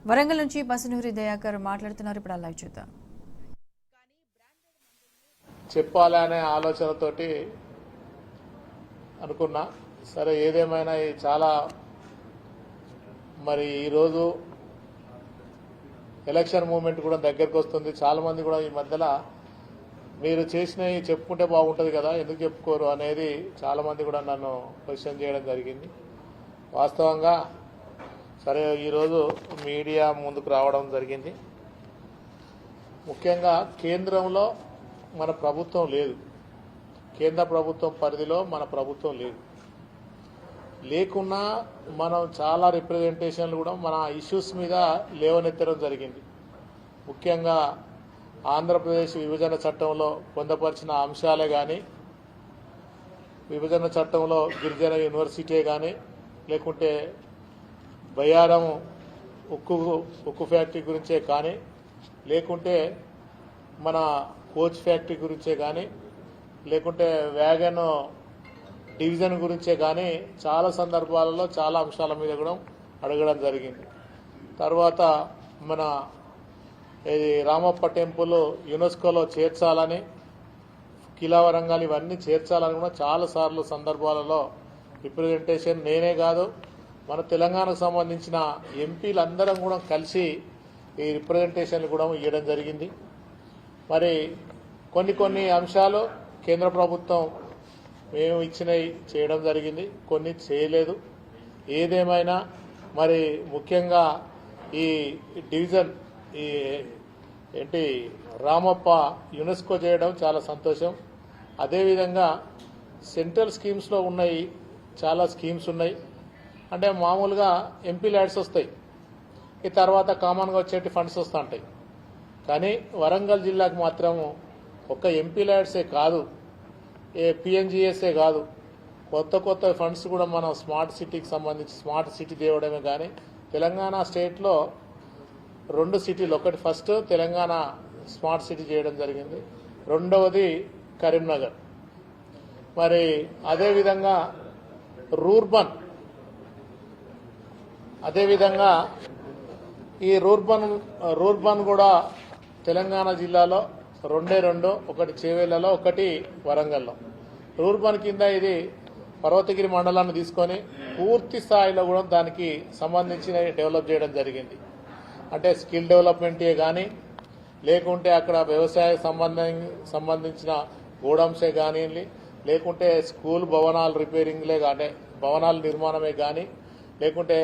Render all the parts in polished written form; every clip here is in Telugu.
వరంగల్ నుంచి బసనూరి దయాకర్ మాట్లాడుతున్నారు. ఇప్పుడు లైవ్ చూద్దాం. చెప్పాలనే ఆలోచనతోటి అనుకున్నా. సరే, ఏదేమైనా చాలా మరి ఈరోజు ఎలక్షన్ మూమెంట్ కూడా దగ్గరకు వస్తుంది. చాలామంది కూడా ఈ మధ్యలో మీరు చేసినవి చెప్పుకుంటే బాగుంటుంది కదా, ఎందుకు చెప్పుకోరు అనేది చాలామంది కూడా నన్ను క్వశ్చన్ చేయడం జరిగింది. వాస్తవంగా సరే ఈరోజు మీడియా ముందుకు రావడం జరిగింది. ముఖ్యంగా కేంద్రంలో మన ప్రభుత్వం లేదు, కేంద్ర ప్రభుత్వం పరిధిలో మన ప్రభుత్వం లేదు. లేకున్నా మనం చాలా రిప్రజెంటేషన్లు కూడా మన ఇష్యూస్ మీద లేవనెత్తడం జరిగింది. ముఖ్యంగా ఆంధ్రప్రదేశ్ విభజన చట్టంలో పొందపరిచిన అంశాలే కానీ, విభజన చట్టంలో గిరిజన యూనివర్సిటీ కానీ, లేకుంటే బయ్యారం ఉక్కు ఫ్యాక్టరీ గురించే కానీ, లేకుంటే మన కోచ్ ఫ్యాక్టరీ గురించే కానీ, లేకుంటే వ్యాగన్ డివిజన్ గురించే కానీ చాలా సందర్భాలలో చాలా అంశాల మీద కూడా అడగడం జరిగింది. తర్వాత మన ఇది రామప్ప టెంపుల్ యునెస్కోలో చేర్చాలని, కిలా వరంగల్ ఇవన్నీ చేర్చాలని కూడా చాలాసార్లు సందర్భాలలో రిప్రజెంటేషన్ నేనే కాదు మన తెలంగాణకు సంబంధించిన ఎంపీలందరం కూడా కలిసి ఈ రిప్రజెంటేషన్లు కూడా ఇవ్వడం జరిగింది. మరి కొన్ని అంశాలు కేంద్ర ప్రభుత్వం మేము ఇచ్చినవి చేయడం జరిగింది, కొన్ని చేయలేదు. ఏదేమైనా మరి ముఖ్యంగా ఈ డివిజన్ ఈ ఏంటి రామప్ప యునెస్కో చేయడం చాలా సంతోషం. అదేవిధంగా సెంట్రల్ స్కీమ్స్లో ఉన్నాయి, చాలా స్కీమ్స్ ఉన్నాయి. అంటే మామూలుగా ఎంపీ ల్యాడ్స్ వస్తాయి, ఈ తర్వాత కామన్గా వచ్చేటి ఫండ్స్ వస్తూ ఉంటాయి. కానీ వరంగల్ జిల్లాకు మాత్రం ఒక్క ఎంపీ ల్యాడ్సే కాదు, పిఎన్జిఎస్ఏ కాదు, కొత్త ఫండ్స్ కూడా మనం స్మార్ట్ సిటీకి సంబంధించి స్మార్ట్ సిటీ తేవడమే. కానీ తెలంగాణ స్టేట్లో 2 సిటీలు, ఒకటి ఫస్ట్ తెలంగాణ స్మార్ట్ సిటీ చేయడం జరిగింది, రెండవది కరీంనగర్. మరి అదేవిధంగా ఈ రూర్బన్ కూడా తెలంగాణ జిల్లాలో 2, ఒకటి చేవెళ్లలో, ఒకటి వరంగల్లో. రూర్బన్ కింద ఇది పర్వతగిరి మండలాన్ని తీసుకొని పూర్తి స్థాయిలో కూడా దానికి సంబంధించిన డెవలప్ చేయడం జరిగింది. అంటే స్కిల్ డెవలప్మెంటే కానీ, లేకుంటే అక్కడ వ్యవసాయ సంబంధించిన గోడౌన్సే కానివ్వండి, లేకుంటే స్కూల్ భవనాలు రిపేరింగ్లే కానీ, భవనాల నిర్మాణమే కానీ, లేకుంటే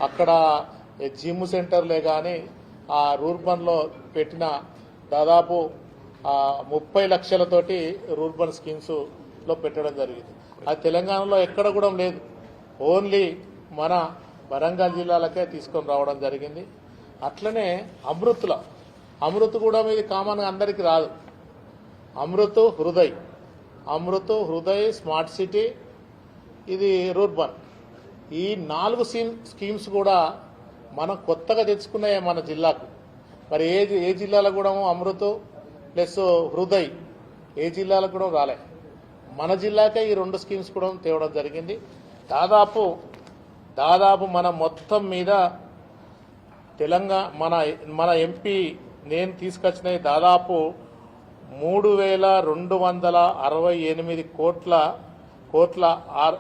అక్కడ జిమ్ సెంటర్లే కానీ, ఆ రూర్బన్లో పెట్టిన దాదాపు 30 లక్షలతోటి రూర్బన్ స్కీమ్స్లో పెట్టడం జరిగింది. అది తెలంగాణలో ఎక్కడ కూడా లేదు, ఓన్లీ మన వరంగల్ జిల్లాలకే తీసుకొని రావడం జరిగింది. అట్లనే అమృత్ కూడా ఇది కామన్గా అందరికీ రాదు. అమృత్ హృదయ్ స్మార్ట్ సిటీ, ఇది రూర్బన్. ఈ 4 స్కీమ్స్ కూడా మనం కొత్తగా తెచ్చుకున్నాయి మన జిల్లాకు. మరి ఏ జిల్లాలో కూడా అమృత్ ప్లస్ హృదయ్ ఏ జిల్లాలకు కూడా రాలే. మన జిల్లాకే ఈ 2 స్కీమ్స్ కూడా తేవడం జరిగింది. దాదాపు మన మొత్తం మీద మన ఎంపీ నేను తీసుకొచ్చినవి దాదాపు 3,268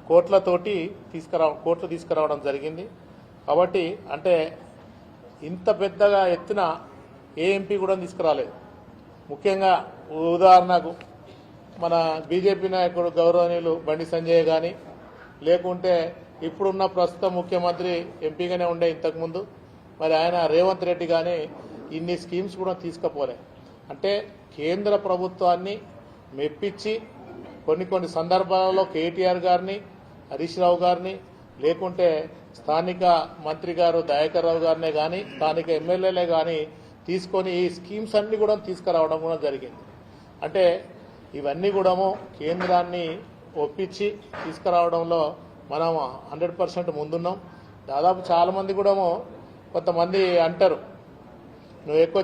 కోట్లతోటి తీసుకురావడం జరిగింది. కాబట్టి అంటే ఇంత పెద్దగా ఎత్తున ఏ ఎంపీ కూడా తీసుకురాలేదు. ముఖ్యంగా ఉదాహరణకు మన బీజేపీ నాయకుడు గౌరవనీయులు బండి సంజయ్ కానీ, లేకుంటే ఇప్పుడున్న ప్రస్తుత ముఖ్యమంత్రి ఎంపీగానే ఉండే ఇంతకుముందు మరి ఆయన రేవంత్ రెడ్డి కానీ ఇన్ని స్కీమ్స్ కూడా తీసుకుపోలే. అంటే కేంద్ర ప్రభుత్వాన్ని మెప్పించి కొన్ని సందర్భాలలో కేటీఆర్ గారిని, హరీష్ రావు గారిని, లేకుంటే స్థానిక మంత్రి గారు దయాకర్ రావు గారినే కానీ, స్థానిక ఎమ్మెల్యేలే కానీ తీసుకొని ఈ స్కీమ్స్ అన్ని కూడా తీసుకురావడం కూడా జరిగింది. అంటే ఇవన్నీ కూడా కేంద్రాన్ని ఒప్పించి తీసుకురావడంలో మనం 100% ముందున్నాం. దాదాపు చాలామంది కూడా కొంతమంది అంటారు నువ్వు ఎక్కువ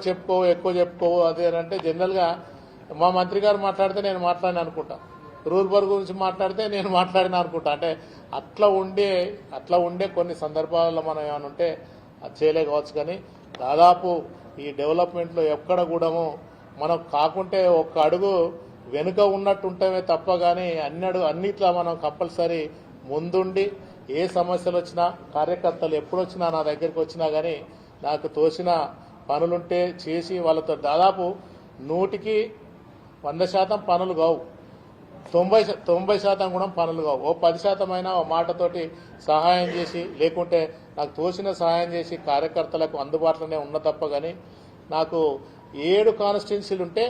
చెప్పుకోవు అదే అంటే, జనరల్గా మా మంత్రి గారు మాట్లాడితే నేను మాట్లాడిన అనుకుంటా, రూర్బన్ గురించి మాట్లాడితే నేను మాట్లాడిన అనుకుంటా. అంటే అట్లా ఉండే కొన్ని సందర్భాలలో మనం ఏమైనా ఉంటే అది చేయలే కావచ్చు. కానీ దాదాపు ఈ డెవలప్మెంట్లో ఎక్కడ కూడాము మనం కాకుంటే ఒక్క అడుగు వెనుక ఉన్నట్టు ఉంటామే తప్ప కానీ అన్నిట్లా మనం కంపల్సరీ ముందుండి ఏ సమస్యలు వచ్చినా కార్యకర్తలు ఎప్పుడు వచ్చినా నా దగ్గరికి వచ్చినా కానీ నాకు తోచిన పనులుంటే చేసి వాళ్ళతో దాదాపు 100% పనులు కావు, 90% కూడా పనులు కావు. ఓ 10% అయినా ఓ మాటతోటి సహాయం చేసి లేకుంటే నాకు తోచిన సహాయం చేసి కార్యకర్తలకు అందుబాటులోనే ఉన్న తప్ప కానీ నాకు 7 కాన్స్టిట్యున్సీలు ఉంటే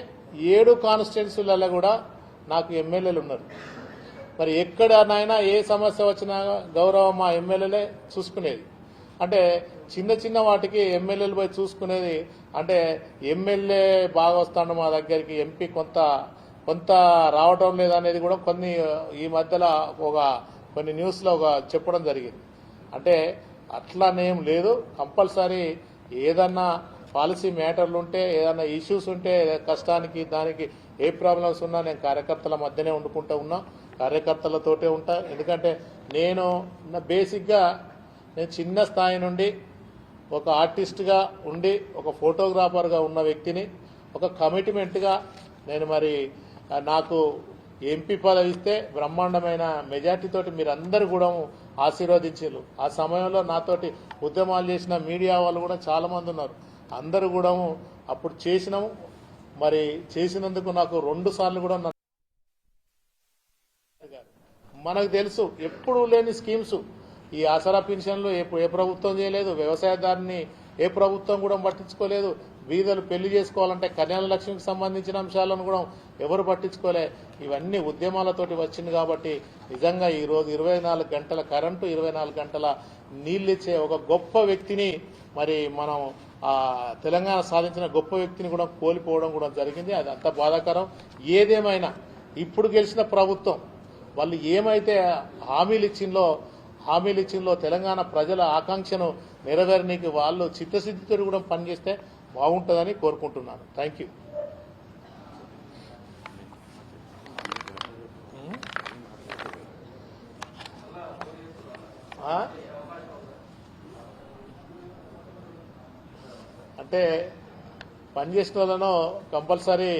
7 కాన్స్టిట్యున్సీలలో కూడా నాకు ఎమ్మెల్యేలు ఉన్నారు. మరి ఎక్కడనైనా ఏ సమస్య వచ్చినా గౌరవం మా ఎమ్మెల్యేలే చూసుకునేది. అంటే చిన్న చిన్న వాటికి ఎమ్మెల్యేలు పోయి చూసుకునేది. అంటే ఎమ్మెల్యే బాగా వస్తాడు మా దగ్గరికి, ఎంపీ కొంత రావటం లేదనేది కూడా ఈ మధ్యలో కొన్ని న్యూస్లో చెప్పడం జరిగింది. అంటే అట్లానేం లేదు. కంపల్సరీ ఏదన్నా పాలసీ మ్యాటర్లు ఉంటే, ఏదన్నా ఇష్యూస్ ఉంటే, కష్టానికి దానికి ఏ ప్రాబ్లమ్స్ ఉన్నా నేను కార్యకర్తల మధ్యనే వండుకుంటూ ఉన్నా, కార్యకర్తలతోటే ఉంటా. ఎందుకంటే నేను బేసిక్గా చిన్న స్థాయి నుండి ఒక ఆర్టిస్ట్గా ఉండి ఒక ఫోటోగ్రాఫర్గా ఉన్న వ్యక్తిని ఒక కమిట్మెంట్గా నేను మరి నాకు ఎంపీ పదవి ఇస్తే బ్రహ్మాండమైన మెజార్టీతోటి మీరందరూ కూడా ఆశీర్వదించారు. ఆ సమయంలో నాతోటి ఉద్యమాలు చేసిన మీడియా వాళ్ళు కూడా చాలా మంది ఉన్నారు. అందరూ కూడా అప్పుడు చేసినాము. మరి చేసినందుకు నాకు 2 సార్లు కూడా మనకు తెలుసు ఎప్పుడు లేని స్కీమ్స్ ఈ ఆసరా పెన్షన్లు ఏ ప్రభుత్వం చేయలేదు. వ్యవసాయదారుని ఏ ప్రభుత్వం కూడా పట్టించుకోలేదు. బీదలు పెళ్లి చేసుకోవాలంటే కళ్యాణ లక్ష్మికి సంబంధించిన అంశాలను కూడా ఎవరు పట్టించుకోలే. ఇవన్నీ ఉద్యమాలతోటి వచ్చింది కాబట్టి నిజంగా ఈ రోజు 24 గంటల కరెంటు, 24 గంటల నీళ్ళు ఇచ్చే ఒక గొప్ప వ్యక్తిని మరి మనం తెలంగాణ సాధించిన గొప్ప వ్యక్తిని కూడా కోల్పోవడం కూడా జరిగింది. అది అంత బాధాకరం. ఏదేమైనా ఇప్పుడు గెలిచిన ప్రభుత్వం వాళ్ళు ఏమైతే హామీలు ఇచ్చిందో తెలంగాణ ప్రజల ఆకాంక్షను నెరవేరనీకి వాళ్ళు చిత్తశుద్ధితో కూడా పనిచేస్తే బాగుంటుందని కోరుకుంటున్నాను. Thank you. అంటే పనిచేసిన వాళ్ళను కంపల్సరీ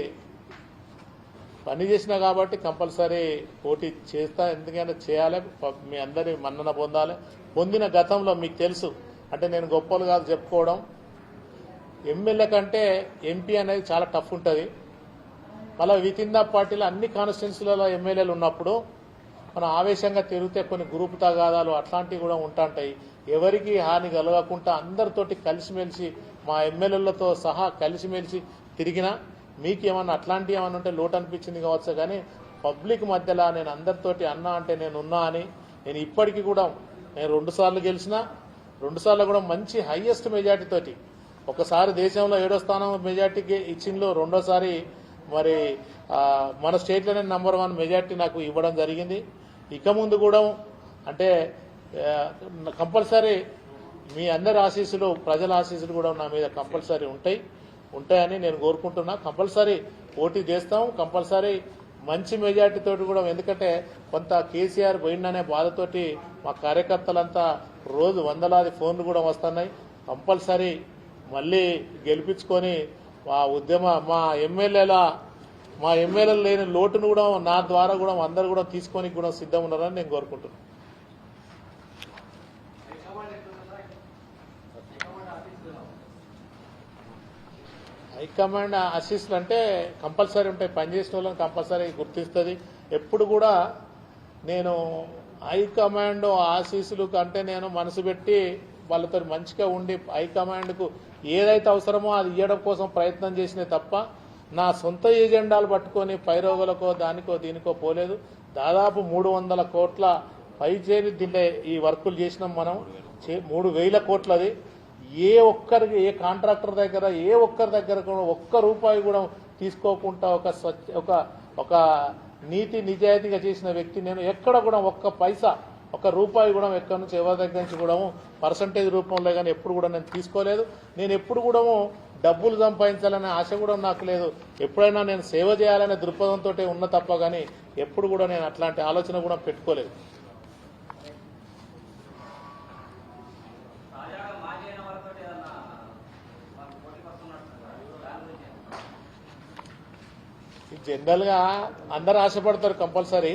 పని చేసినా కాబట్టి కంపల్సరీ పోటీ చేస్తా. ఎందుకంటే చేయాలి, మీ అందరి మన్నన పొందిన గతంలో మీకు తెలుసు. అంటే నేను గొప్పలు కాదు చెప్పుకోవడం. ఎమ్మెల్యే కంటే ఎంపీ అనేది చాలా టఫ్ ఉంటుంది. మళ్ళీ వితిన్ ద పార్టీలో అన్ని కాన్స్టిట్యున్సీలలో ఎమ్మెల్యేలు ఉన్నప్పుడు మనం ఆవేశంగా తిరిగితే కొన్ని గ్రూపు తగాదాలు అట్లాంటివి కూడా ఉంటాయి. ఎవరికి హాని కలగకుండా అందరితోటి కలిసిమెలిసి మా ఎమ్మెల్యేలతో సహా కలిసిమెలిసి తిరిగినా మీకు ఏమన్నా అట్లాంటివి ఏమన్నా ఉంటే లోటు అనిపించింది కావచ్చు. కానీ పబ్లిక్ మధ్యలో నేను అందరితోటి అన్నా అంటే నేను ఉన్నా అని నేను ఇప్పటికీ కూడా నేను 2 సార్లు గెలిచినా, 2 సార్లు కూడా మంచి హైయెస్ట్ మెజార్టీతోటి, ఒకసారి దేశంలో 7వ స్థానం మెజార్టీకి ఇచ్చిందో, రెండోసారి మరి మన స్టేట్లోనే నంబర్ 1 మెజార్టీ నాకు ఇవ్వడం జరిగింది. ఇక ముందు కూడా అంటే కంపల్సరీ మీ అందరి ఆశీస్సులు, ప్రజల ఆశీస్సులు కూడా నా మీద కంపల్సరీ ఉంటాయని నేను కోరుకుంటున్నా. కంపల్సరీ పోటీ చేస్తాం. కంపల్సరీ మంచి మెజార్టీతో కూడా. ఎందుకంటే కొంత కేసీఆర్ పోయిందనే బాధతోటి మా కార్యకర్తలంతా రోజు వందలాది ఫోన్లు కూడా వస్తున్నాయి. కంపల్సరీ మళ్ళీ గెలిపించుకొని మా ఎమ్మెల్యేలు లేని లోటును కూడా నా ద్వారా కూడా అందరూ కూడా తీసుకొని కూడా సిద్ధం ఉన్నారని నేను కోరుకుంటున్నాను. హైకమాండ్ ఆశీస్సులు అంటే కంపల్సరీ ఉంటాయి. పనిచేసిన వాళ్ళని కంపల్సరీ గుర్తిస్తుంది. ఎప్పుడు కూడా నేను హైకమాండ్ ఆశీస్సులు కంటే నేను మనసు పెట్టి వాళ్ళతో మంచిగా ఉండి హైకమాండ్కు ఏదైతే అవసరమో అది ఇవ్వడం కోసం ప్రయత్నం చేసినే తప్ప నా సొంత ఏజెండాలు పట్టుకొని పైరోగులకో దీనికో పోలేదు. దాదాపు 300 కోట్ల పైచేరి దీంట్లో ఈ వర్కులు చేసినాం మనం. 3,000 కోట్లది. ఏ కాంట్రాక్టర్ దగ్గర కూడా ₹1 కూడా తీసుకోకుండా ఒక నీతి నిజాయితీగా చేసిన వ్యక్తి నేను. ఎక్కడ కూడా ₹1 కూడా ఎక్కడి నుంచి ఎవరి దగ్గర నుంచి కూడా పర్సంటేజ్ రూపంలో కానీ ఎప్పుడు కూడా నేను తీసుకోలేదు. నేను ఎప్పుడు కూడా డబ్బులు సంపాదించాలనే ఆశ కూడా నాకు లేదు. ఎప్పుడైనా నేను సేవ చేయాలనే దృక్పథంతో ఉన్న తప్ప కానీ ఎప్పుడు కూడా నేను అట్లాంటి ఆలోచన కూడా పెట్టుకోలేదు. జనరల్గా అందరు ఆశపడతారు కంపల్సరీ,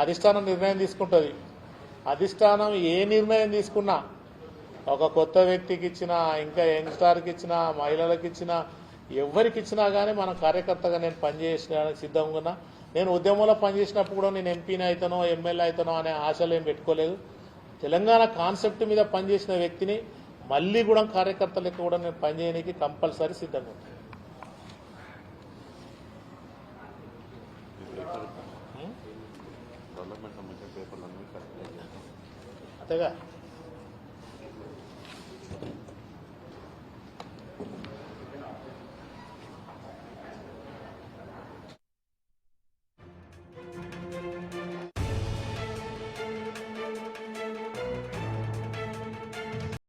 అధిష్టానం నిర్ణయం తీసుకుంటుంది. అధిష్టానం ఏ నిర్ణయం తీసుకున్నా, ఒక కొత్త వ్యక్తికి ఇచ్చినా, ఇంకా యంగ్స్టార్కి ఇచ్చినా, మహిళలకు ఇచ్చినా, ఎవరికి ఇచ్చినా కానీ మన కార్యకర్తగా నేను పనిచేయడానికి సిద్ధంగా ఉన్నా. నేను ఉద్యమంలో పనిచేసినప్పుడు కూడా నేను ఎంపీని అవుతానో ఎమ్మెల్యే అవుతానో అనే ఆశలు ఏం పెట్టుకోలేదు. తెలంగాణ కాన్సెప్ట్ మీద పనిచేసిన వ్యక్తిని మళ్ళీ కూడా కార్యకర్త లెక్క కూడా నేను పనిచేయడానికి కంపల్సరీ సిద్ధంగా ఉంటాను. అంతేగా